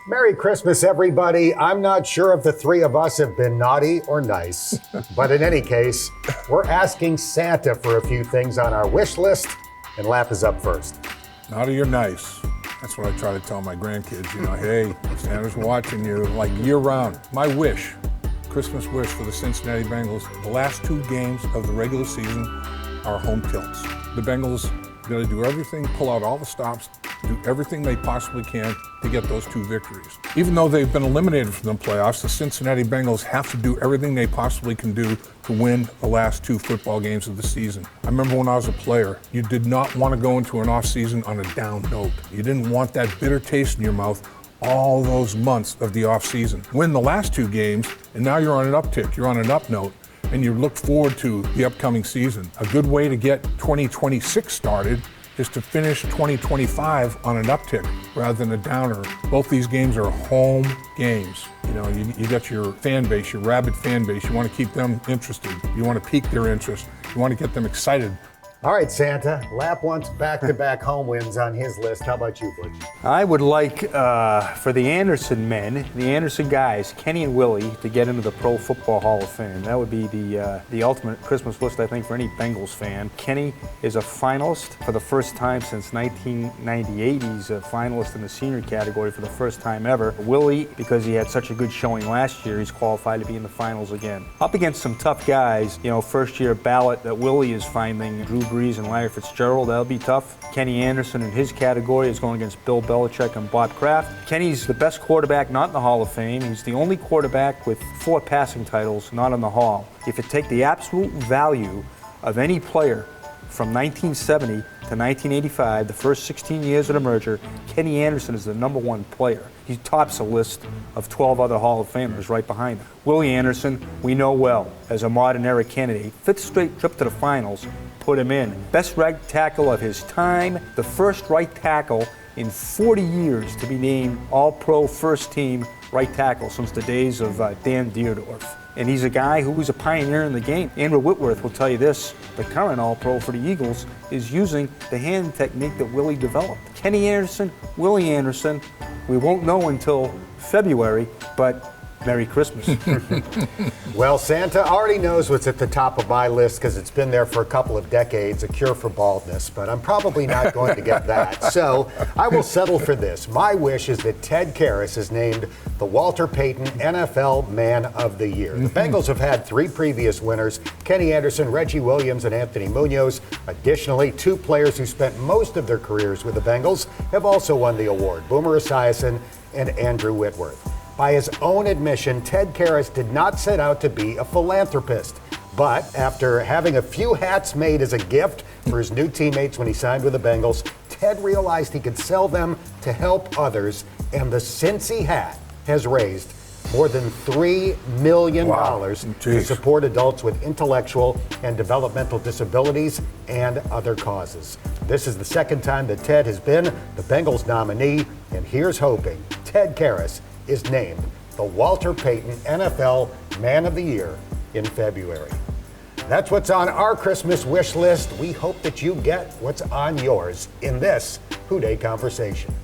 Merry Christmas, everybody. I'm not sure if the three of us have been naughty or nice, but in any case, we're asking Santa for a few things on our wish list, and Lap is up first. Naughty or nice? That's what I try to tell my grandkids, hey, Santa's watching you, like year round. My wish, Christmas wish for the Cincinnati Bengals, the last two games of the regular season are home tilts. The Bengals got to do everything, pull out all the stops, do everything they possibly can to get those two victories. Even though they've been eliminated from the playoffs, the Cincinnati Bengals have to do everything they possibly can do to win the last two football games of the season. I remember when I was a player, you did not want to go into an off season on a down note. You didn't want that bitter taste in your mouth all those months of the off season. Win the last two games, and now you're on an uptick, you're on an up note, and you look forward to the upcoming season. A good way to get 2026 started is to finish 2025 on an uptick rather than a downer. Both these games are home games. You got your fan base, your rabid fan base. You want to keep them interested. You want to pique their interest. You want to get them excited. All right, Santa. Lap wants back-to-back home wins on his list. How about you, Butch? I would like, for the Anderson men, the Anderson guys, Kenny and Willie, to get into the Pro Football Hall of Fame. That would be the ultimate Christmas list, I think, for any Bengals fan. Kenny is a finalist for the first time since 1998. He's a finalist in the senior category for the first time ever. Willie, because he had such a good showing last year, he's qualified to be in the finals again. Up against some tough guys, first-year ballot that Willie is finding, Drew Brees and Larry Fitzgerald, that'll be tough. Kenny Anderson in his category is going against Bill Belichick and Bob Kraft. Kenny's the best quarterback not in the Hall of Fame. He's the only quarterback with 4 passing titles not in the Hall. If you take the absolute value of any player from 1970 to 1985, the first 16 years of the merger, Kenny Anderson is the number one player. He tops a list of 12 other Hall of Famers right behind him. Willie Anderson, we know well as a modern era candidate. 5th straight trip to the finals, put him in. Best right tackle of his time, the first right tackle in 40 years to be named All-Pro First Team right tackle since the days of Dan Dierdorf. And he's a guy who was a pioneer in the game. Andrew Whitworth will tell you this, the current All-Pro for the Eagles is using the hand technique that Willie developed. Kenny Anderson, Willie Anderson, we won't know until February, but Merry Christmas. Well, Santa already knows what's at the top of my list because it's been there for a couple of decades, a cure for baldness, but I'm probably not going to get that. So I will settle for this. My wish is that Ted Karras is named the Walter Payton NFL Man of the Year. The Bengals have had 3 previous winners, Kenny Anderson, Reggie Williams, and Anthony Munoz. Additionally, 2 players who spent most of their careers with the Bengals have also won the award, Boomer Esiason and Andrew Whitworth. By his own admission, Ted Karras did not set out to be a philanthropist. But after having a few hats made as a gift for his new teammates when he signed with the Bengals, Ted realized he could sell them to help others, and the Cincy hat has raised more than $3 million to support adults with intellectual and developmental disabilities and other causes. This is the second time that Ted has been the Bengals nominee, and here's hoping Ted Karras is named the Walter Payton NFL Man of the Year in February. That's what's on our Christmas wish list. We hope that you get what's on yours in this Who Dey Conversation.